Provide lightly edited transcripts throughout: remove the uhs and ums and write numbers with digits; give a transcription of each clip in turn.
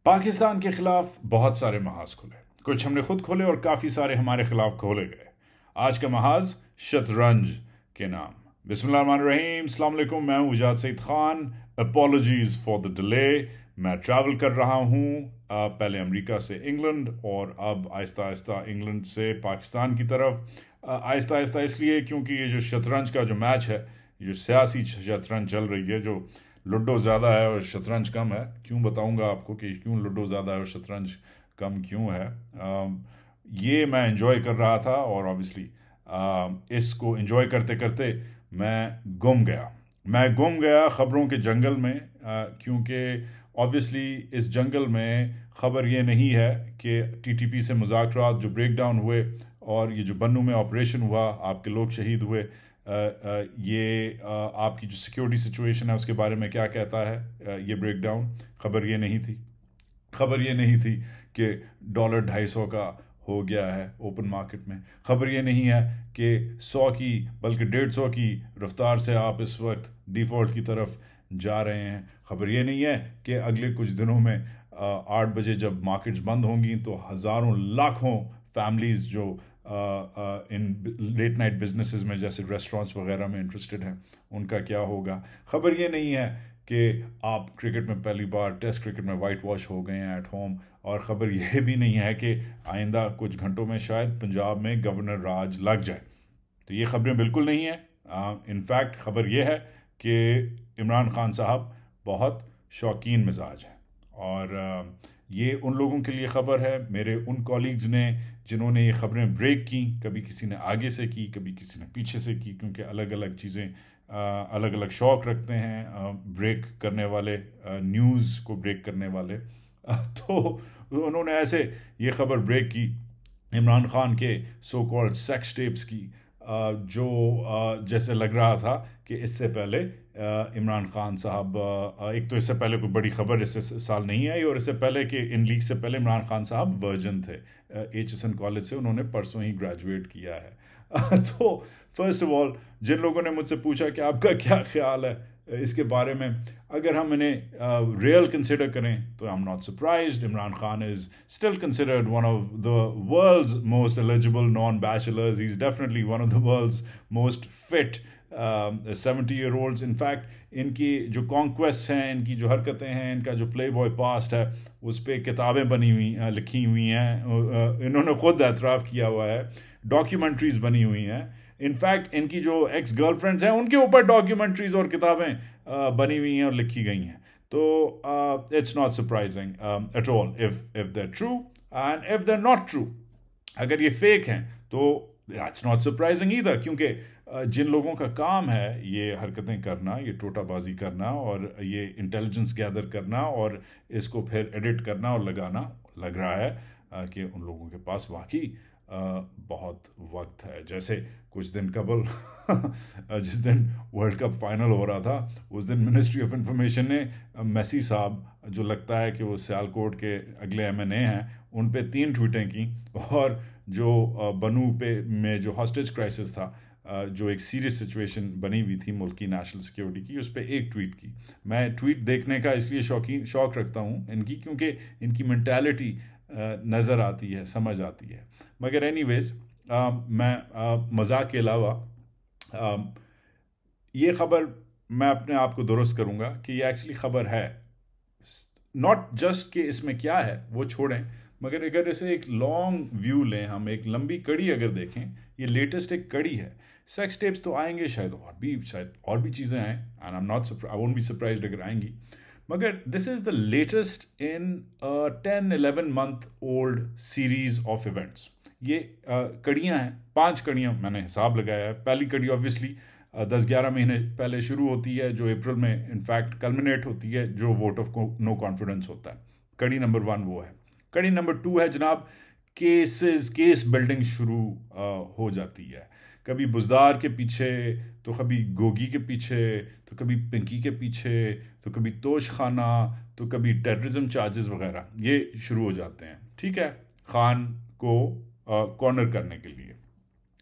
पाकिस्तान के खिलाफ बहुत सारे महाज खुले, कुछ हमने खुद खोले और काफ़ी सारे हमारे खिलाफ खोले गए। आज का महाज शतरंज के नाम। बिस्मिल्लाहिर्रहमानिर्रहीम, अस्सलाम वालेकुम। मैं हूँ उजाद Saeed Khan. Apologies for the delay. मैं ट्रैवल कर रहा हूँ पहले अमेरिका से इंग्लैंड और अब आहिस्ता आहिस्ता इंग्लैंड से पाकिस्तान की तरफ। आहिस्ता आहिस्ता इसलिए क्योंकि ये जो शतरंज का जो मैच है, ये जो सियासी शतरंज चल रही है, जो लूडो ज़्यादा है और शतरंज कम है। क्यों बताऊंगा आपको कि क्यों लूडो ज़्यादा है और शतरंज कम क्यों है। ये मैं एंजॉय कर रहा था और ऑब्वियसली इसको एंजॉय करते करते मैं गुम गया ख़बरों के जंगल में, क्योंकि ऑब्वियसली इस जंगल में ख़बर ये नहीं है कि टीटीपी से मुज़ाकरात जो ब्रेक डाउन हुए और ये जो बन्नू में ऑपरेशन हुआ, आपके लोग शहीद हुए, ये आपकी जो सिक्योरिटी सिचुएशन है उसके बारे में क्या कहता है ये ब्रेक डाउन। खबर ये नहीं थी कि डॉलर 250 का हो गया है ओपन मार्केट में। खबर ये नहीं है कि 100 की बल्कि 150 की रफ्तार से आप इस वक्त डिफ़ॉल्ट की तरफ जा रहे हैं। खबर ये नहीं है कि अगले कुछ दिनों में 8 बजे जब मार्केट्स बंद होंगी तो हज़ारों लाखों फैमिलीज़ जो इन लेट नाइट बिजनेसेस में जैसे रेस्टोरेंट्स वगैरह में इंटरेस्टेड हैं उनका क्या होगा। ख़बर ये नहीं है कि आप क्रिकेट में पहली बार टेस्ट क्रिकेट में वाइट वॉश हो गए हैं एट होम। और ख़बर यह भी नहीं है कि आइंदा कुछ घंटों में शायद पंजाब में गवर्नर राज लग जाए। तो ये ख़बरें बिल्कुल नहीं हैं। इनफैक्ट ख़बर यह है कि इमरान खान साहब बहुत शौकीन मिजाज हैं और ये उन लोगों के लिए ख़बर है, मेरे उन कॉलीग्स ने जिन्होंने ये ख़बरें ब्रेक की। कभी किसी ने आगे से की, कभी किसी ने पीछे से की, क्योंकि अलग अलग चीज़ें अलग अलग शौक़ रखते हैं ब्रेक करने वाले, न्यूज़ को ब्रेक करने वाले। तो उन्होंने ऐसे ये ख़बर ब्रेक की इमरान खान के सो कॉल्ड सेक्स टेप्स की, जो जैसे लग रहा था कि इससे पहले इमरान खान साहब, एक तो इससे पहले कोई बड़ी ख़बर इस साल नहीं आई और इससे पहले कि इन लीक से पहले इमरान खान साहब वर्जिन थे। HSN कॉलेज से उन्होंने परसों ही ग्रेजुएट किया है। तो फर्स्ट ऑफ ऑल जिन लोगों ने मुझसे पूछा कि आपका क्या ख्याल है इसके बारे में, अगर हम इन्हें रियल कंसिडर करें तो I am not surprised. Imran Khan is still considered one of the world's most eligible non bachelors. He is definitely one of the world's most fit 70-year-olds। In fact इनकी जो कॉन्क्वेस्ट हैं, इनकी जो हरकतें हैं, इनका जो प्ले बॉय पास्ट है, उस पर किताबें बनी हुई लिखी हुई हैं। इन्होंने ख़ुद एतराफ़ किया हुआ है, डॉक्यूमेंट्रीज़ बनी हुई हैं। इनफैक्ट इनकी जो एक्स गर्लफ्रेंड्स हैं उनके ऊपर डॉक्यूमेंट्रीज़ और किताबें बनी हुई हैं और लिखी गई हैं। तो it's not surprising at all if they're true and if they're not true. अगर ये फेक हैं तो इट्स नॉट सरप्राइजिंग ईदर, क्योंकि जिन लोगों का काम है ये हरकतें करना, ये टोटाबाजी करना और ये इंटेलिजेंस गैदर करना और इसको फिर एडिट करना और लगाना, लग रहा है कि उन लोगों के पास वाकई बहुत वक्त है। जैसे कुछ दिन कबल जिस दिन वर्ल्ड कप फाइनल हो रहा था, उस दिन मिनिस्ट्री ऑफ इंफॉर्मेशन ने मेसी साहब, जो लगता है कि वो सियालकोट के अगले MNA हैं, उन पे 3 ट्वीटें की और जो बनू पे में जो हॉस्टेज क्राइसिस था, जो एक सीरियस सिचुएशन बनी हुई थी मुल्क की नेशनल सिक्योरिटी की, उस पर एक ट्वीट की। मैं ट्वीट देखने का इसलिए शौक़ रखता हूँ इनकी, क्योंकि इनकी मेंटालिटी नज़र आती है, समझ आती है। मगर एनीवेज, मैं मजाक के अलावा ये ख़बर मैं अपने आप को दुरुस्त करूँगा कि ये एक्चुअली ख़बर है। नॉट जस्ट कि इसमें क्या है वो छोड़ें, मगर अगर इसे एक लॉन्ग व्यू लें, हम एक लंबी कड़ी अगर देखें, ये लेटेस्ट एक कड़ी है। सेक्स टेप्स तो आएंगे, शायद और भी चीज़ें आएँ, and I won't be surprised अगर आएंगी। मगर this is the latest in 10-11 month old series of events. ये कड़ियाँ हैं, 5 कड़ियाँ मैंने हिसाब लगाया है। पहली कड़ी ऑब्वियसली 10-11 महीने पहले शुरू होती है, जो अप्रैल में इनफैक्ट कल्मिनेट होती है, जो वोट ऑफ नो कॉन्फिडेंस होता है। कड़ी नंबर 1 वो है। कड़ी नंबर 2 है जनाब, केस बिल्डिंग शुरू हो जाती है। कभी बुज़दार के पीछे, तो कभी गोगी के पीछे, तो कभी पिंकी के पीछे, तो कभी तोश खाना, तो कभी टेररिज्म चार्जेस वगैरह, ये शुरू हो जाते हैं। ठीक है, खान को कॉर्नर करने के लिए।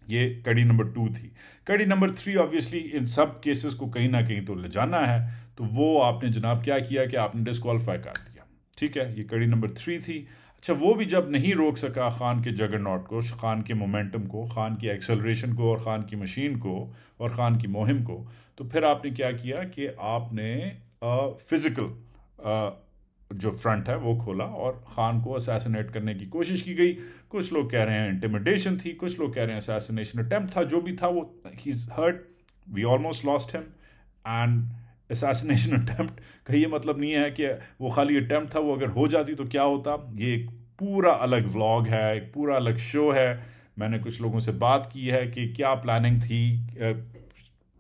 ये कड़ी नंबर 2 थी। कड़ी नंबर 3 ऑब्वियसली इन सब केसेस को कहीं ना कहीं तो ले जाना है, तो वो आपने जनाब क्या किया कि आपने डिस्क्वालीफाई कर दिया। ठीक है, ये कड़ी नंबर 3 थी। अच्छा, वो भी जब नहीं रोक सका खान के जगरनॉट को, खान के मोमेंटम को, खान की एक्सेलरेशन को और खान की मशीन को और खान की मुहिम को, तो फिर आपने क्या किया कि आपने फिज़िकल जो फ्रंट है वो खोला और खान को असैसिनेट करने की कोशिश की गई। कुछ लोग कह रहे हैं इंटिमिडेशन थी, कुछ लोग कह रहे हैं असैसिनेशन अटेम्प्ट था। जो भी था वो he is hurt, we almost lost him. And assassination attempt का ये मतलब नहीं है कि वो खाली अटेम्प्ट था, वो अगर हो जाती तो क्या होता। ये एक पूरा अलग व्लॉग है, एक पूरा अलग शो है। मैंने कुछ लोगों से बात की है कि क्या प्लानिंग थी,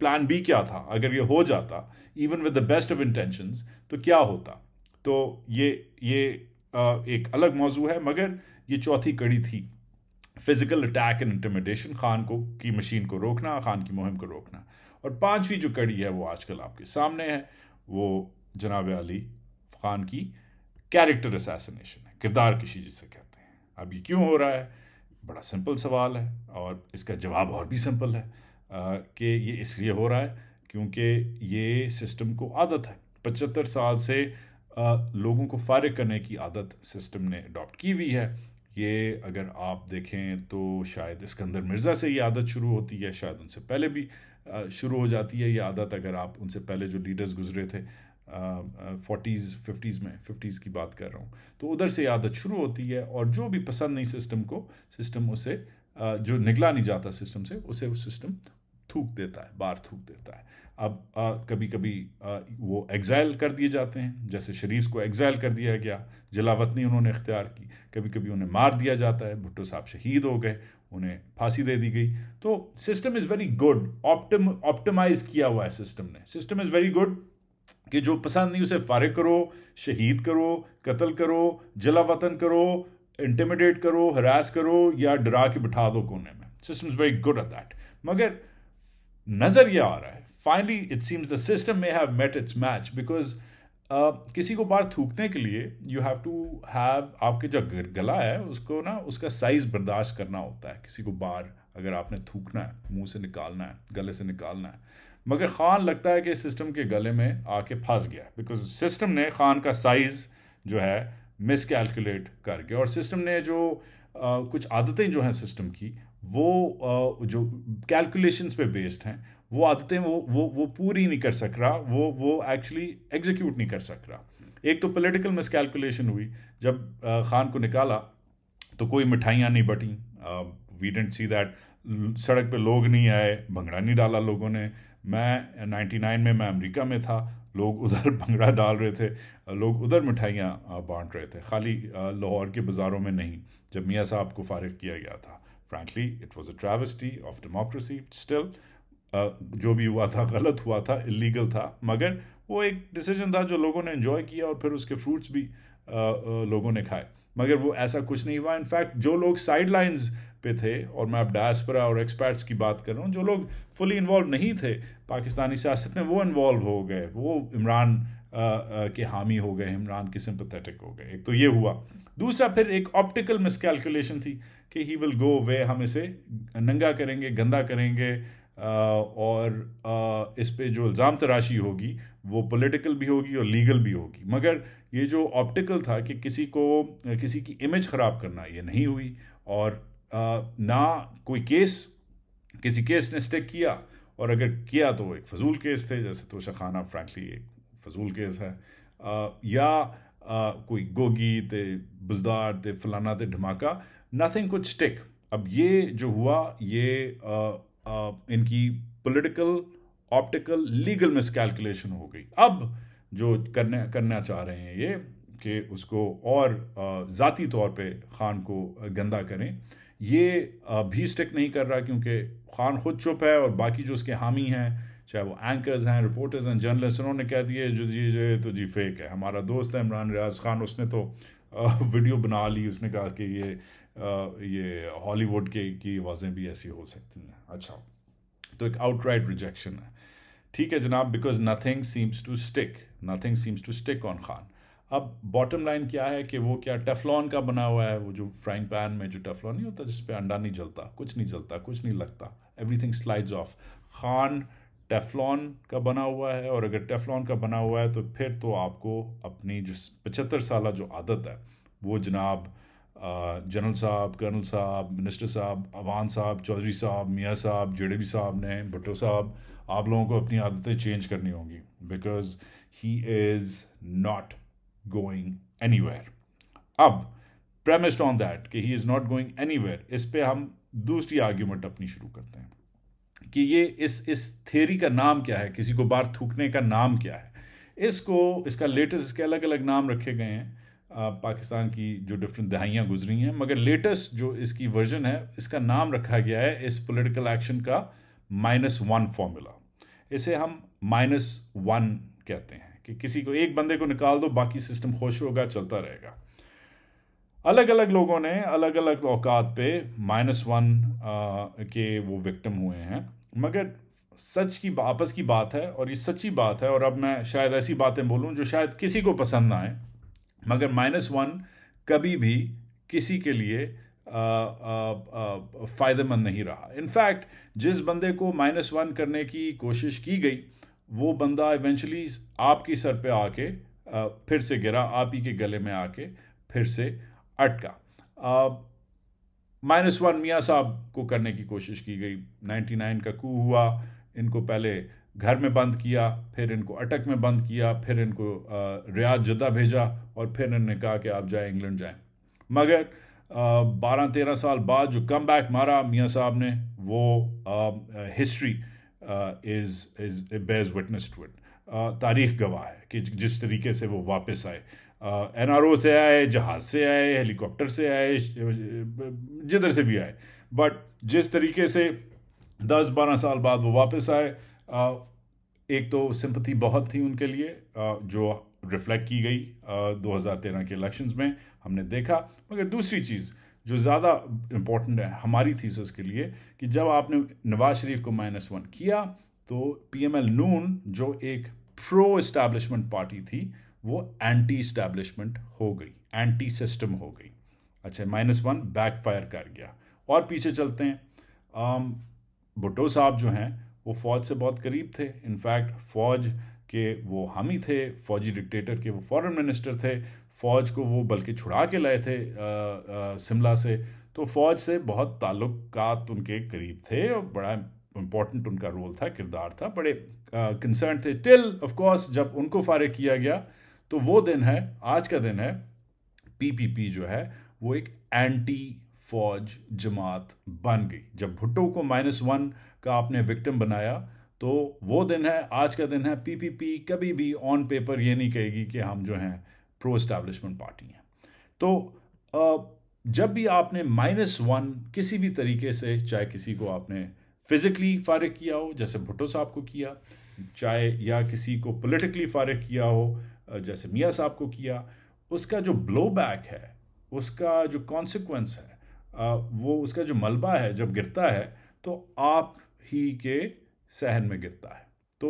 प्लान बी क्या था अगर ये हो जाता, even with the best of intentions, तो क्या होता। तो ये एक अलग मौजू है, मगर ये चौथी कड़ी थी, physical attack and intimidation, Khan को की मशीन को रोकना, खान की मुहिम को रोकना। और पांचवी जो कड़ी है वो आजकल आपके सामने है, वो जनाब अली खान की कैरेक्टर असैसिनेशन है, किरदार कशी जिसे कहते हैं। अब ये क्यों हो रहा है, बड़ा सिंपल सवाल है और इसका जवाब और भी सिंपल है कि ये इसलिए हो रहा है क्योंकि ये सिस्टम को आदत है, 75 साल से लोगों को फारिग करने की आदत सिस्टम ने अडॉप्ट की हुई है। ये अगर आप देखें तो शायद इस्कंदर मिर्ज़ा से ये आदत शुरू होती है, शायद उनसे पहले भी शुरू हो जाती है ये आदत। अगर आप उनसे पहले जो लीडर्स गुजरे थे 40s 50s में, 50s की बात कर रहा हूँ, तो उधर से आदत शुरू होती है। और जो भी पसंद नहीं सिस्टम को, सिस्टम उसे जो निगला नहीं जाता सिस्टम से, उसे उस सिस्टम थूक देता है, बाहर थूक देता है। अब कभी कभी वो एग्जाइल कर दिए जाते हैं, जैसे शरीफ को एग्जाइल कर दिया गया, जलावतनी उन्होंने इख्तियार की। कभी कभी उन्हें मार दिया जाता है, भुट्टो साहब शहीद हो गए, उन्हें फांसी दे दी गई। तो system is very good, optimize किया हुआ है सिस्टम ने। सिस्टम इज़ वेरी गुड कि जो पसंद नहीं उसे फारिग करो, शहीद करो, कत्ल करो, जलावतन करो, इंटिमिडेट करो, हरास करो या डरा के बिठा दो कोने में। System is very good at that. मगर नज़र यह आ रहा है, finally it seems the system may have met its match, because किसी को बाहर थूकने के लिए यू हैव टू हैव, आपके जो गला है उसको ना, उसका साइज़ बर्दाश्त करना होता है। किसी को बाहर अगर आपने थूकना है, मुंह से निकालना है, गले से निकालना है। मगर खान लगता है कि सिस्टम के गले में आके फंस गया, बिकॉज सिस्टम ने खान का साइज़ जो है मिसकैलकुलेट कर गया। और सिस्टम ने जो कुछ आदतें जो हैं सिस्टम की, वो जो कैलकुलेशंस पे बेस्ड हैं, वो आदतें वो पूरी नहीं कर सक रहा, वो एक्चुअली एग्जीक्यूट नहीं कर सक रहा। एक तो पॉलिटिकल मिसकैलकुलेशन हुई, जब खान को निकाला तो कोई मिठाइयाँ नहीं बटी, वी डिडंट सी दैट, सड़क पे लोग नहीं आए, भंगड़ा नहीं डाला लोगों ने। मैं 99 में मैं अमेरिका में था, लोग उधर भंगड़ा डाल रहे थे, लोग उधर मिठाइयाँ बांट रहे थे, खाली लाहौर के बाज़ारों में नहीं, जब मियाँ साहब को फारिग किया गया था। Frankly it was a travesty of democracy. Still जो भी हुआ था गलत हुआ था, इलीगल था, मगर वो एक डिसीजन था जो लोगों ने एंजॉय किया और फिर उसके फ्रूट्स भी लोगों ने खाए। मगर वो ऐसा कुछ नहीं हुआ। इनफैक्ट जो लोग साइड लाइन्स पे थे, और मैं अब डायस्पोरा और एक्सपर्ट्स की बात कर रहा हूँ, जो लोग फुली इन्वॉल्व नहीं थे पाकिस्तानी सियासत में, वो इन्वॉल्व हो गए, वो इमरान के हामी हो गए, इमरान के सिंपैथेटिक हो गए। एक तो ये हुआ। दूसरा फिर एक ऑप्टिकल मिसकैलकुलेशन थी कि ही विल गो वे, हम इसे नंगा करेंगे, गंदा करेंगे, और इस पे जो इल्ज़ाम तराशी होगी वो पॉलिटिकल भी होगी और लीगल भी होगी। मगर ये जो ऑप्टिकल था कि किसी की इमेज ख़राब करना, ये नहीं हुई। और ना कोई किसी केस ने स्टिक किया, और अगर किया तो एक फजूल केस थे, जैसे तोशा खाना फ्रैंकली एक फजूल केस है, या कोई गोगी ते बुजदार ते फलाना ते धमाका, नथिंग कुड स्टिक। अब ये जो हुआ, ये इनकी पॉलिटिकल, ऑप्टिकल, लीगल मिसकैलकुलेशन हो गई। अब जो करना चाह रहे हैं ये कि उसको और ज़ाती तौर पे खान को गंदा करें, ये भी स्टिक नहीं कर रहा, क्योंकि खान खुद चुप है और बाकी जो उसके हामी हैं, चाहे वो एंकर्स हैं, रिपोर्टर्स हैं, जर्नलिस्ट, उन्होंने कह दिए जो जी फेक है। हमारा दोस्त है इमरान रियाज खान, उसने तो वीडियो बना ली, उसने कहा कि ये हॉलीवुड की आवाज़ें भी ऐसी हो सकती हैं। अच्छा, तो एक आउटराइट रिजेक्शन है। ठीक है जनाब, because nothing seems to stick on Khan. अब बॉटम लाइन क्या है कि वो क्या टेफलॉन का बना हुआ है, वो जो फ्राइंग पैन में जो टेफलॉन नहीं होता, जिस पे अंडा नहीं जलता, कुछ नहीं जलता, कुछ नहीं लगता, everything slides of. Khan Teflon का बना हुआ है, और अगर टेफ्लॉन का बना हुआ है तो फिर तो आपको अपनी जो 75 साल जो आदत है वो जनाब जनरल साहब, कर्नल साहब, मिनिस्टर साहब, अवान साहब, चौधरी साहब, मियाँ साहब, जेडेबी साहब ने, भुट्टो साहब, आप लोगों को अपनी आदतें चेंज करनी होंगी, because he is not going anywhere. अब प्रेमिस्ड ऑन दैट कि he is not going anywhere, इस पे हम दूसरी आर्ग्यूमेंट अपनी शुरू करते हैं कि ये इस थ्योरी का नाम क्या है, किसी को बाहर थूकने का नाम क्या है। इसका लेटेस्ट, इसके अलग अलग नाम रखे गए हैं पाकिस्तान की जो डिफरेंट दहाइयाँ गुजरी हैं, मगर लेटेस्ट जो इसकी वर्जन है इसका नाम रखा गया है इस पॉलिटिकल एक्शन का -1 फॉर्मूला। इसे हम -1 कहते हैं कि किसी को, एक बंदे को निकाल दो, बाकी सिस्टम खुश होगा, चलता रहेगा। अलग अलग लोगों ने अलग अलग औकात पे -1 के वो विक्टिम हुए हैं, मगर सच की आपस की बात है और ये सच्ची बात है। और अब मैं शायद ऐसी बातें बोलूं जो शायद किसी को पसंद ना आए, मगर -1 कभी भी किसी के लिए फ़ायदेमंद नहीं रहा। इनफैक्ट जिस बंदे को -1 करने की कोशिश की गई वो बंदा इवेंचुअली आपकी सर पे आके फिर से गिरा, आप ही के गले में आके फिर से अटका। -1 मियाँ साहब को करने की कोशिश की गई, 99 का कू हुआ, इनको पहले घर में बंद किया, फिर इनको अटक में बंद किया, फिर इनको रियाद जद्दा भेजा, और फिर इन्होंने कहा कि आप जाएं, इंग्लैंड जाएं। मगर 12-13 साल बाद जो कम बैक मारा मियाँ साहब ने, वो history is bears witness to it. तारीख गवाह है कि जिस तरीके से वो वापस आए, NRO से आए, जहाज़ से आए, हेलीकॉप्टर से आए, जिधर से भी आए, बट जिस तरीके से 10-12 साल बाद वो वापस आए, एक तो सिंपथी बहुत थी उनके लिए जो रिफ्लेक्ट की गई 2013 के इलेक्शंस में, हमने देखा। मगर दूसरी चीज़ जो ज़्यादा इम्पोर्टेंट है हमारी थीसिस के लिए, कि जब आपने नवाज शरीफ को -1 किया तो PML नून जो एक प्रो इस्टेब्लिशमेंट पार्टी थी वो एंटी इस्टेब्लिशमेंट हो गई, एंटी सिस्टम हो गई। अच्छा, -1 बैकफायर कर गया। और पीछे चलते हैं, भुट्टो साहब जो हैं वो फ़ौज से बहुत करीब थे, इनफैक्ट फ़ौज के वो हामी थे, फ़ौजी डिक्टेटर के वो फॉरेन मिनिस्टर थे, फ़ौज को वो बल्कि छुड़ा के लाए थे शिमला से, तो फ़ौज से बहुत ताल्लुकात उनके करीब थे और बड़ा इम्पोर्टेंट उनका रोल था, किरदार था, बड़े कंसर्न थे। टिल ऑफ कोर्स जब उनको फारिग किया गया तो वो दिन है, आज का दिन है, PPP जो है वो एक एंटी फौज जमात बन गई। जब भुट्टो को -1 का आपने विक्टिम बनाया तो वो दिन है, आज का दिन है। PPP कभी भी ऑन पेपर ये नहीं कहेगी कि हम जो हैं प्रो एस्टैब्लिशमेंट पार्टी हैं। तो जब भी आपने -1 किसी भी तरीके से, चाहे किसी को आपने फिजिकली फारिग किया हो जैसे भुट्टो साहब को किया, चाहे या किसी को पॉलिटिकली फारिग किया हो जैसे मियाँ साहब को किया, उसका जो ब्लो बैक है, उसका जो कॉन्सिक्वेंस है, वो उसका जो मलबा है जब गिरता है तो आप ही के सहन में गिरता है। तो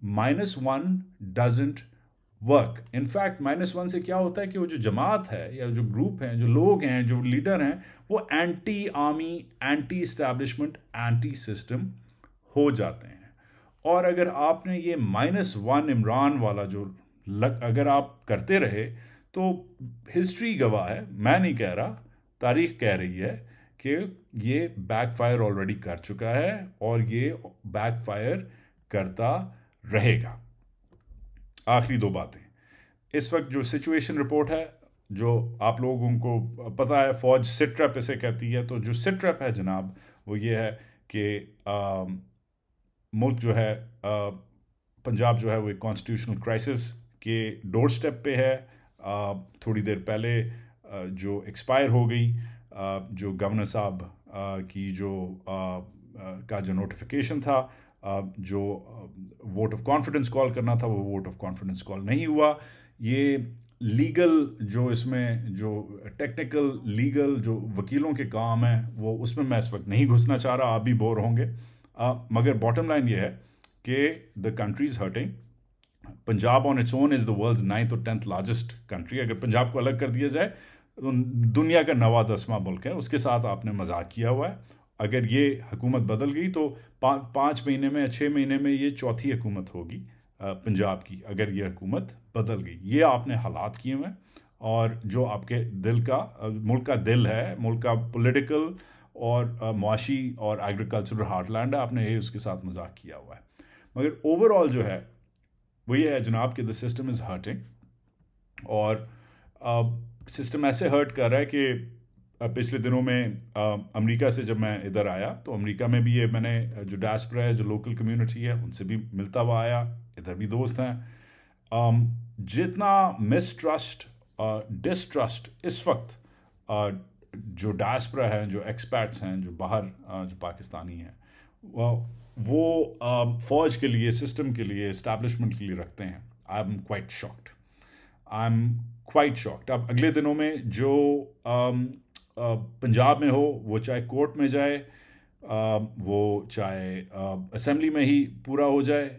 -1 डजंट वर्क। इनफैक्ट -1 से क्या होता है कि वो जो जमात है या जो ग्रुप हैं, जो लोग हैं, जो लीडर हैं, वो anti army, anti establishment, anti system हो जाते हैं। और अगर आपने ये -1 इमरान वाला जो अगर आप करते रहे तो हिस्ट्री गवाह है, मैं नहीं कह रहा, तारीख कह रही है कि ये बैकफायर ऑलरेडी कर चुका है और ये बैकफायर करता रहेगा। आखिरी 2 बातें, इस वक्त जो सिचुएशन रिपोर्ट है, जो आप लोगों को पता है, फौज सिट्रैप इसे कहती है, तो जो सिट्रैप है जनाब वो ये है कि मुल्क जो है, पंजाब जो है वो एक कॉन्स्टिट्यूशनल क्राइसिस के डोर स्टेप पे है। थोड़ी देर पहले जो एक्सपायर हो गई, जो गवर्नर साहब की जो का जो नोटिफिकेशन था, जो वोट ऑफ कॉन्फिडेंस कॉल करना था, वो वोट ऑफ कॉन्फिडेंस कॉल नहीं हुआ। ये लीगल जो इसमें जो टेक्निकल लीगल जो वकीलों के काम है वो उसमें मैं इस वक्त नहीं घुसना चाह रहा, आप भी बोर होंगे। मगर बॉटम लाइन ये है कि the country is hurting. Punjab on its own is the world's 9th और 10th लार्जेस्ट कंट्री। अगर पंजाब को अलग कर दिया जाए तो दुनिया का 9वां 10वां मुल्क है। उसके साथ आपने मजाक किया हुआ है अगर ये हुकूमत बदल गई तो 5 महीने में या 6 महीने में ये चौथी हुकूमत होगी पंजाब की, अगर ये हुकूमत बदल गई। ये आपने हालात किए हुए हैं, और जो आपके दिल का मुल्क का दिल है, मुल्क का पॉलिटिकल और मुआशी और एग्रीकल्चरल हार्टलैंड है, आपने ये उसके साथ मजाक किया हुआ है। मगर ओवरऑल जो है वो ये है जनाब कि द सिस्टम इज़ हर्टिंग, और सिस्टम ऐसे हर्ट कर रहा है कि पिछले दिनों में अमेरिका से जब मैं इधर आया तो अमेरिका में भी ये मैंने जो डायस्पोरा है, जो लोकल कम्युनिटी है, उनसे भी मिलता हुआ आया, इधर भी दोस्त हैं। जितना मिसट्रस्ट डिस्ट्रस्ट इस वक्त जो डायस्पोरा है, जो एक्सपैट्स हैं, जो बाहर जो पाकिस्तानी हैं, वो फ़ौज के लिए, सिस्टम के लिए, इस्टेब्लिशमेंट के लिए रखते हैं। I am quite shocked, I am quite shocked. अब अगले दिनों में जो पंजाब में हो, वो चाहे कोर्ट में जाए, वो चाहे असेंबली में ही पूरा हो जाए,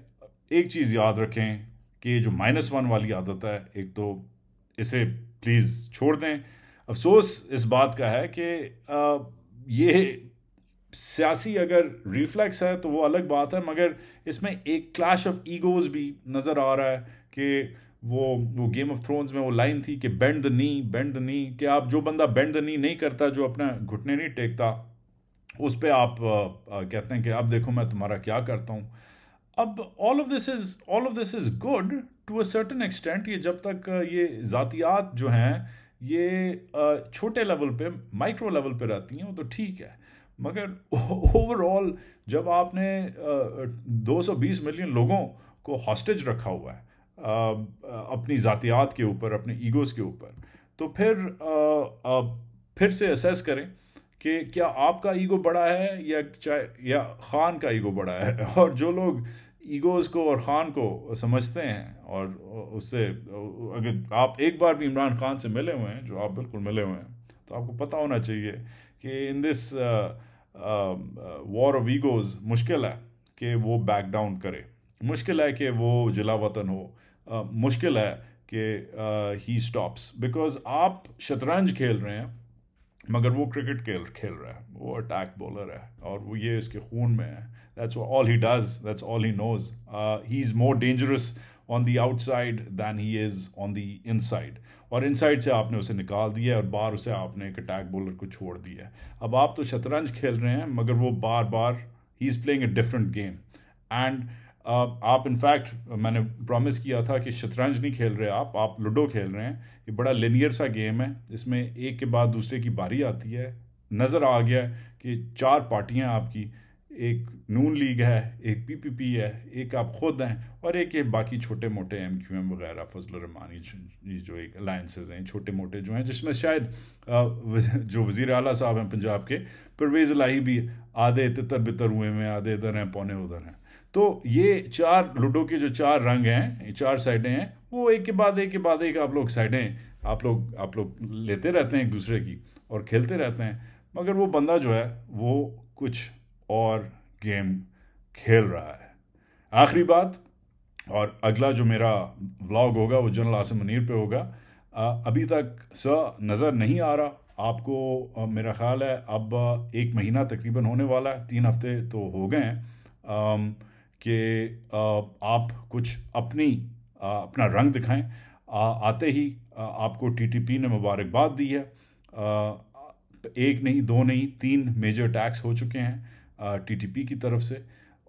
एक चीज़ याद रखें कि जो -1 वाली आदत है, एक तो इसे प्लीज़ छोड़ दें। अफसोस इस बात का है कि ये सियासी अगर रिफ्लेक्स है तो वो अलग बात है, मगर इसमें एक क्लैश ऑफ ईगोज़ भी नज़र आ रहा है कि वो गेम ऑफ थ्रोन्स में वो लाइन थी कि bend the knee, bend the knee, कि आप जो बंदा बेंड द नी नहीं करता, जो अपना घुटने नहीं टेकता, उस पर आप कहते हैं कि अब देखो मैं तुम्हारा क्या करता हूँ। अब all of this is good to a certain extent. ये जब तक ये ज़ातियात जो हैं ये छोटे लेवल पे, माइक्रो लेवल पे रहती हैं, वो तो ठीक है, मगर ओवरऑल जब आपने 220 मिलियन लोगों को हॉस्टेज रखा हुआ है अपनी ज़ातियात के ऊपर, अपने ईगोज़ के ऊपर, तो फिर से असेस करें कि क्या आपका ईगो बड़ा है या ख़ान का ईगो बड़ा है। और जो लोग ईगोज़ को और ख़ान को समझते हैं, और उससे अगर आप एक बार भी इमरान ख़ान से मिले हुए हैं, जो आप बिल्कुल मिले हुए हैं, तो आपको पता होना चाहिए कि in this war of egos मुश्किल है कि वो बैक डाउन करे, मुश्किल है कि वो जिला वतन हो, मुश्किल है कि ही स्टॉप्स, बिकॉज आप शतरंज खेल रहे हैं मगर वो क्रिकेट खेल रहा है, वो अटैक बॉलर है, और वो ये इसके खून में है। That's all he does, that's all he knows. He is more dangerous on the outside than he is on the inside, और इनसाइड से आपने उसे निकाल दिया है और बाहर उसे आपने एक अटैक बॉलर को छोड़ दिया है। अब आप तो शतरंज खेल रहे हैं, मगर वो बार बार ही is playing a different game. And आप इनफैक्ट, मैंने प्रॉमिस किया था कि शतरंज नहीं खेल रहे आप लूडो खेल रहे हैं। ये बड़ा लिनियर सा गेम है, इसमें एक के बाद दूसरे की बारी आती है। नज़र आ गया कि 4 पार्टियां आपकी, एक नून लीग है, एक पीपीपी है, एक आप खुद हैं, और एक ये बाकी छोटे मोटे एमक्यूएम वगैरह, फजल रहमानी, ये जो एक अलायंसेज हैं छोटे मोटे जो हैं, जिसमें शायद जो वज़ीर आला साहब हैं पंजाब के, परवेज़ इलाही भी आधे तितर बितर हुए में, आधे इधर हैं पौने उधर हैं। तो ये 4 लूडो के जो 4 रंग हैं, ये 4 साइडें हैं, वो एक के बाद एक आप लोग साइडें आप लोग लेते रहते हैं एक दूसरे की और खेलते रहते हैं, मगर वो बंदा जो है वो कुछ और गेम खेल रहा है। आखिरी बात, और अगला जो मेरा व्लॉग होगा वो जनरल आसिम मुनीर पे होगा। अभी तक नज़र नहीं आ रहा आपको, मेरा ख्याल है अब 1 महीना तकरीबन होने वाला है, 3 हफ्ते तो हो गए हैं कि आप कुछ अपना रंग दिखाएं। आते ही आपको टीटीपी ने मुबारकबाद दी है। 1 नहीं, 2 नहीं, 3 मेजर अटैक्स हो चुके हैं टीटीपी की तरफ से,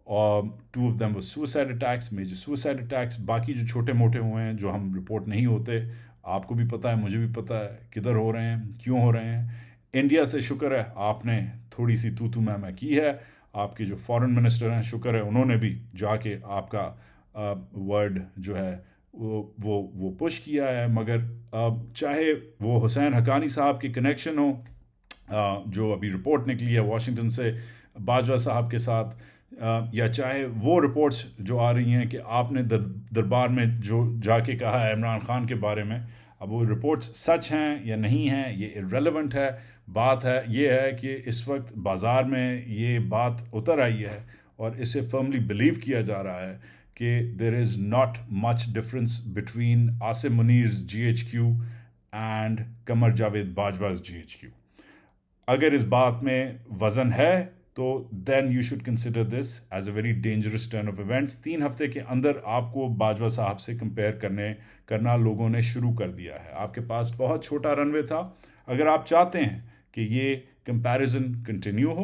और 2 ऑफ देम वो suicide attacks, major suicide attacks. बाकी जो छोटे मोटे हुए हैं, जो हम रिपोर्ट नहीं होते, आपको भी पता है, मुझे भी पता है किधर हो रहे हैं, क्यों हो रहे हैं। इंडिया से शुक्र है आपने थोड़ी सी तू मैं की है, आपके जो फॉरेन मिनिस्टर हैं शुक्र है उन्होंने भी जाके आपका वर्ड जो है वो पुश किया है। मगर चाहे वो हुसैन हक्कानी साहब की कनेक्शन हो, जो अभी रिपोर्ट निकली है वाशिंगटन से बाजवा साहब के साथ, या चाहे वो रिपोर्ट्स जो आ रही हैं कि आपने दरबार में जो जाके कहा है इमरान खान के बारे में, अब वो रिपोर्ट्स सच हैं या नहीं हैं ये इररेलेवेंट है। बात है ये है कि इस वक्त बाज़ार में ये बात उतर आई है और इसे फर्मली बिलीव किया जा रहा है कि there is not much difference between Asim Munir's GHQ and Qamar Javed Bajwa's GHQ। अगर इस बात में वज़न है तो then you should consider this as a very dangerous turn of events. 3 हफ्ते के अंदर आपको बाजवा साहब से कंपेयर करना लोगों ने शुरू कर दिया है। आपके पास बहुत छोटा रनवे था। अगर आप चाहते हैं कि ये कंपैरिजन कंटिन्यू हो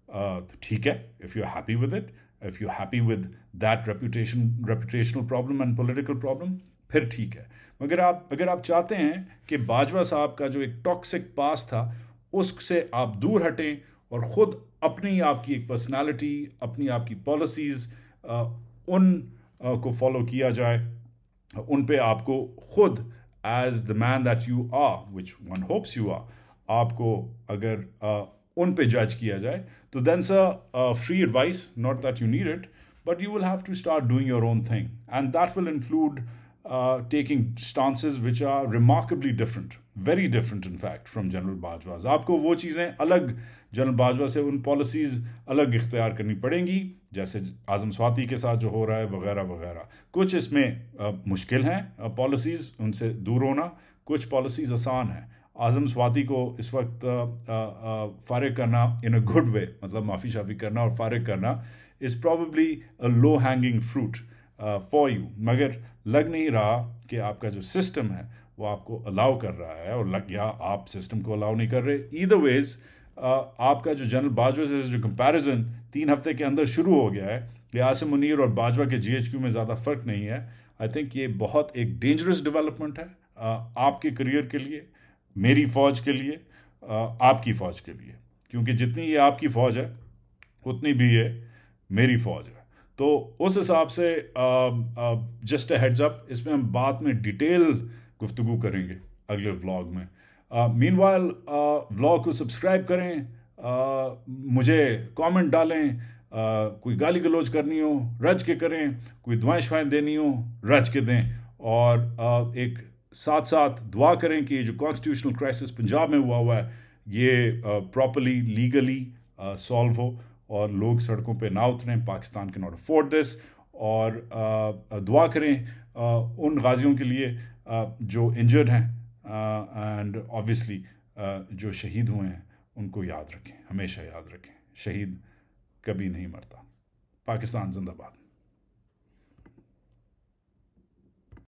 तो ठीक है, if you are happy with it, if you are happy with that reputational problem and political problem, फिर ठीक है। मगर अगर आप चाहते हैं कि बाजवा साहब का जो एक टॉक्सिक पास था उससे आप दूर हटें और ख़ुद अपनी आपकी एक पर्सनालिटी, अपनी आपकी पॉलिसीज़ उन को फॉलो किया जाए, उन पे आपको खुद as the man that you are which one hopes you are, आपको अगर उन पे जज किया जाए तो then sir free advice, not that you need it, but you will have to start doing your own thing, and that will include taking stances which are remarkably different, very different in fact from General Bajwa's। आपको वो चीज़ें अलग general Bajwa से उन policies अलग इख्तियार करनी पड़ेंगी, जैसे आज़म स्वाति के साथ जो हो रहा है वगैरह वगैरह। कुछ इसमें मुश्किल हैं पॉलिसीज़, उनसे दूर होना, कुछ पॉलिसीज़ आसान हैं। आज़म स्वाति को इस वक्त फारिग करना इन अ गुड वे, मतलब माफ़ी शाफ़ी करना और फारिग करना is probably a low hanging fruit for you, मगर लग नहीं रहा कि आपका जो सिस्टम है वो आपको अलाउ कर रहा है, और या आप सिस्टम को अलाउ नहीं कर रहे। ईदर वेज आपका जो जनरल बाजवा से जो कंपैरिजन 3 हफ्ते के अंदर शुरू हो गया है, ये आसिम मुनीर और बाजवा के GHQ में ज़्यादा फ़र्क नहीं है। आई थिंक ये बहुत एक डेंजरस डेवलपमेंट है आपके करियर के लिए, मेरी फ़ौज के लिए, आपकी फ़ौज के लिए, क्योंकि जितनी ये आपकी फ़ौज है उतनी भी ये मेरी फ़ौज है। तो उस हिसाब से जस्ट अ हेड्स अप, इसमें हम बाद में डिटेल गुफ्तगू करेंगे अगले व्लॉग में। मीनवाइल व्लॉग को सब्सक्राइब करें, मुझे कमेंट डालें, कोई गाली गलौज करनी हो रज के करें, कोई दुआएं शुआएं देनी हो रज के दें, और एक साथ साथ दुआ करें कि ये जो कॉन्स्टिट्यूशनल क्राइसिस पंजाब में हुआ है ये प्रॉपरली लीगली सॉल्व हो और लोग सड़कों पे ना उतरें। Pakistan can not afford this. और दुआ करें उन गाजियों के लिए जो इंजर्ड हैं, एंड ऑब्वियसली जो शहीद हुए हैं उनको याद रखें, हमेशा याद रखें, शहीद कभी नहीं मरता। पाकिस्तान जिंदाबाद।